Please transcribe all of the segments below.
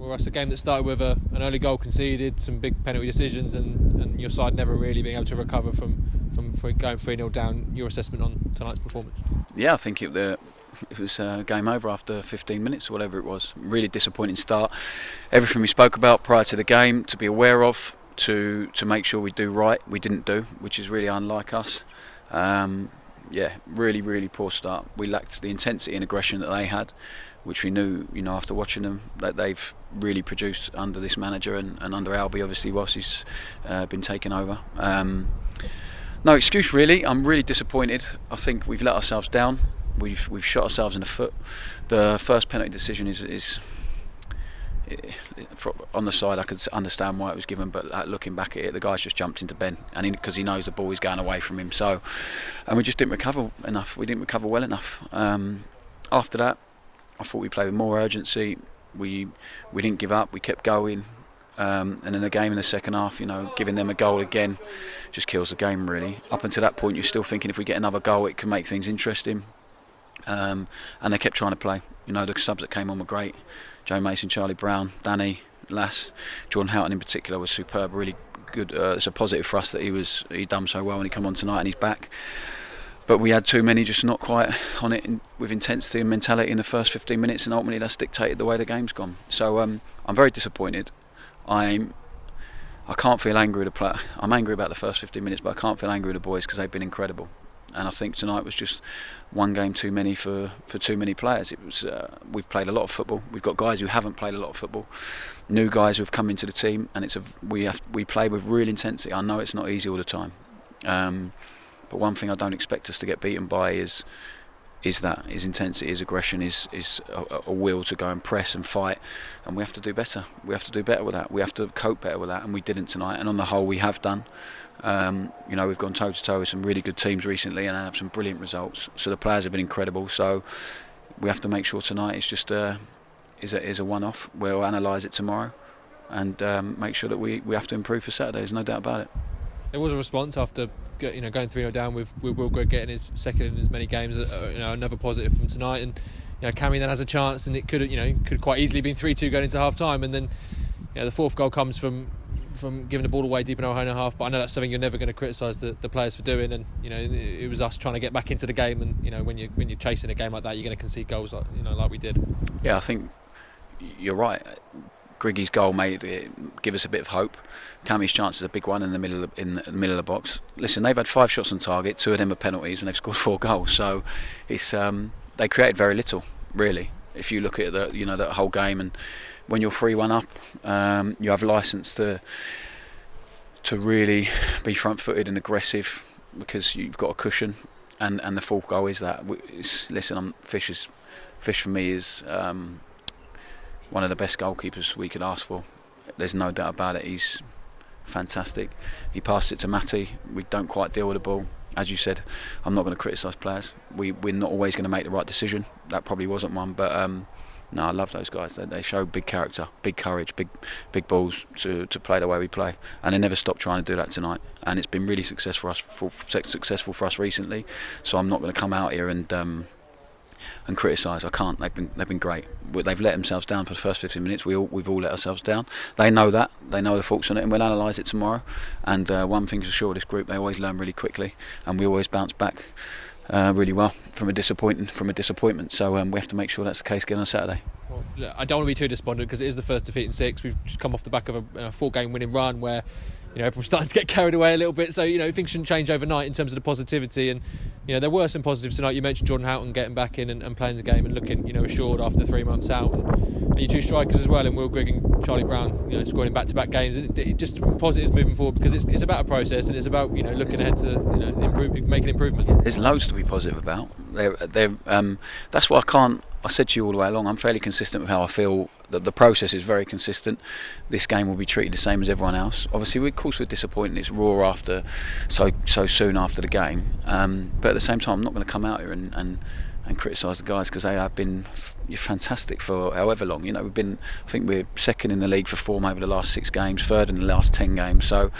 Well, it's a game that started with an early goal conceded, some big penalty decisions, and your side never really being able to recover from going 3-0 down. Your assessment on tonight's performance? Yeah, I think it was game over after 15 minutes or whatever it was. Really disappointing start. Everything we spoke about prior to the game to be aware of, to make sure we do right, we didn't do, which is really unlike us. Really, really poor start. We lacked the intensity and aggression that they had, which we knew, after watching them, that they've really produced under this manager and under Albie, obviously, whilst he's been taken over. No excuse really. I'm really disappointed. I think we've let ourselves down. We've shot ourselves in the foot. The first penalty decision is on the side. I could understand why it was given, but looking back at it, the guy's just jumped into Ben, and because he knows the ball is going away from him. So, and we just didn't recover enough. We didn't recover well enough. After that, I thought we played with more urgency. We didn't give up. We kept going. And in the game in the second half, giving them a goal again just kills the game really. Up until that point, you're still thinking if we get another goal, it can make things interesting. And they kept trying to play. The subs that came on were great. Joe Mason, Charlie Brown, Danny, Lass, Jordan Houghton in particular was superb. Really good. It's a positive for us that he done so well when he come on tonight and he's back. But we had too many just not quite on it with intensity and mentality in the first 15 minutes, and ultimately that's dictated the way the game's gone. So I'm very disappointed. I can't feel angry with the player. I'm angry about the first 15 minutes, but I can't feel angry with the boys because they've been incredible. And I think tonight was just one game too many for too many players. It was we've played a lot of football. We've got guys who haven't played a lot of football, new guys who have come into the team, and we play with real intensity. I know it's not easy all the time, but one thing I don't expect us to get beaten by is intensity, is aggression, is a will to go and press and fight, and we have to do better. We have to do better with that. We have to cope better with that, and we didn't tonight. And on the whole, we have done. We've gone toe to toe with some really good teams recently, and have some brilliant results. So the players have been incredible. So we have to make sure tonight is just is a one-off. We'll analyse it tomorrow, and make sure that we have to improve for Saturday. There's no doubt about it. There was a response after going 3-0 down with Will Grigg getting his second in as many games. Another positive from tonight, and Cammy then has a chance, and it could quite easily been 3-2 going into half time, and then the fourth goal comes from giving the ball away deep in our own half. But I know that's something you're never going to criticise the players for doing, and it was us trying to get back into the game, and when you're chasing a game like that, you're going to concede goals like we did. Yeah, I think you're right. Griggy's goal made it give us a bit of hope. Cammy's chance is a big one in the middle of the box. Listen, they've had 5 shots on target, 2 of them are penalties, and they've scored 4 goals. So it's they created very little, really. If you look at that whole game, and when you're 3-1 up, you have licence to really be front-footed and aggressive because you've got a cushion, and the fourth goal is that. Fish for me is one of the best goalkeepers we could ask for. There's no doubt about it. He's fantastic. He passed it to Matty. We don't quite deal with the ball. As you said, I'm not going to criticise players. We're not always going to make the right decision. That probably wasn't one, but no, I love those guys. They show big character, big courage, big balls to play the way we play, and they never stopped trying to do that tonight. And it's been really successful for us recently. So I'm not going to come out here and criticise. I can't. They've been great. They've let themselves down for the first 15 minutes. We've all let ourselves down. They know that. They know the faults on it, and we'll analyse it tomorrow. And one thing's for sure, this group, they always learn really quickly, and we always bounce back really well from a disappointment. So we have to make sure that's the case again on Saturday. Well, I don't want to be too despondent because it is the first defeat in 6. We've just come off the back of a 4-game winning run where everyone's starting to get carried away a little bit. So things shouldn't change overnight in terms of the positivity. And there were some positives tonight. You mentioned Jordan Houghton getting back in and playing the game and looking assured after 3 months out. And your 2 strikers as well, and Will Grigg and Charlie Brown, scoring in back-to-back games. And it just positives moving forward because it's about a process, and it's about looking ahead to making improvement. There's loads to be positive about. That's why I said to you all the way along, I'm fairly consistent with how I feel. The process is very consistent. This game will be treated the same as everyone else. Obviously, of course, we're disappointed. It's raw after so soon after the game. But at the same time, I'm not going to come out here and criticise the guys because they have been fantastic for however long. I think we're second in the league for form over the last 6 games, third in the last 10 games. So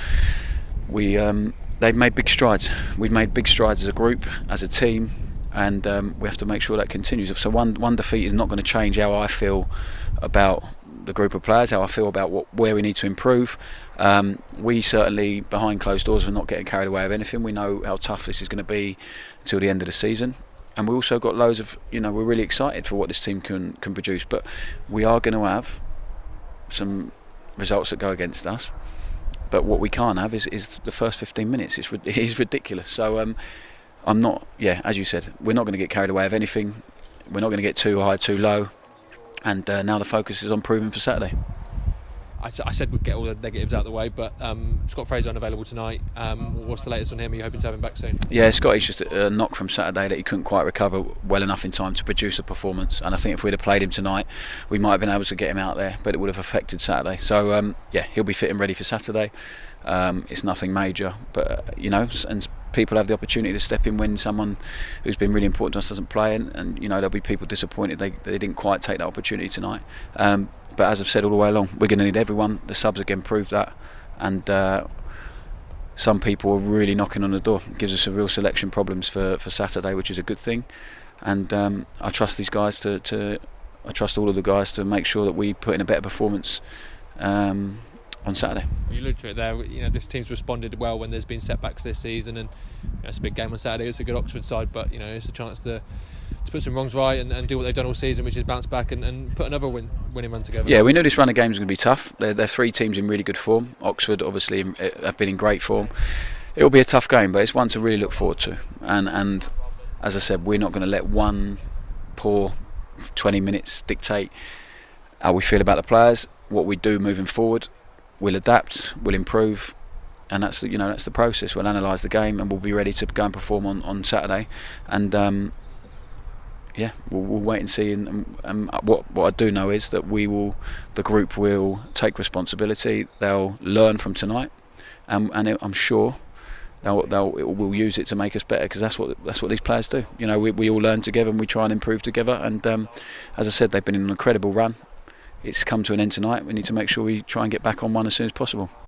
they've made big strides. We've made big strides as a group, as a team. And we have to make sure that continues. So one defeat is not going to change how I feel about the group of players, how I feel about where we need to improve. We certainly, behind closed doors, are not getting carried away with anything. We know how tough this is going to be until the end of the season, and we also got loads of, we're really excited for what this team can produce. But we are going to have some results that go against us. But what we can't have is the first 15 minutes. It is ridiculous. So I'm not. Yeah, as you said, we're not going to get carried away with anything. We're not going to get too high, too low. And now the focus is on proving for Saturday. I said we'd get all the negatives out of the way, but Scott Frazier unavailable tonight. What's the latest on him? Are you hoping to have him back soon? Yeah, Scotty's just a knock from Saturday that he couldn't quite recover well enough in time to produce a performance. And I think if we'd have played him tonight, we might have been able to get him out there, but it would have affected Saturday. So yeah, he'll be fit and ready for Saturday. It's nothing major, but and people have the opportunity to step in when someone who's been really important to us doesn't play, and there'll be people disappointed they didn't quite take that opportunity tonight. But as I've said all the way along, we're going to need everyone. The subs again prove that, and some people are really knocking on the door. It gives us a real selection problems for Saturday, which is a good thing. And I trust these guys I trust all of the guys to make sure that we put in a better performance on Saturday. You looked at it there. This team's responded well when there's been setbacks this season, and it's a big game on Saturday. It's a good Oxford side, but it's a chance to put some wrongs right and do what they've done all season, which is bounce back and put another winning run together. Yeah, we knew this run of games was going to be tough. They're three teams in really good form. Oxford obviously have been in great form. It'll be a tough game, but it's one to really look forward to. And as I said, we're not going to let one poor 20 minutes dictate how we feel about the players. What we do moving forward, we'll adapt, we'll improve, and that's the process. We'll analyse the game and we'll be ready to go and perform on Saturday. And we'll wait and see. And what I do know is that the group will take responsibility. They'll learn from tonight, and I'm sure we'll use it to make us better, because that's what these players do. We all learn together and we try and improve together. And as I said, they've been in an incredible run. It's come to an end tonight. We need to make sure we try and get back on one as soon as possible.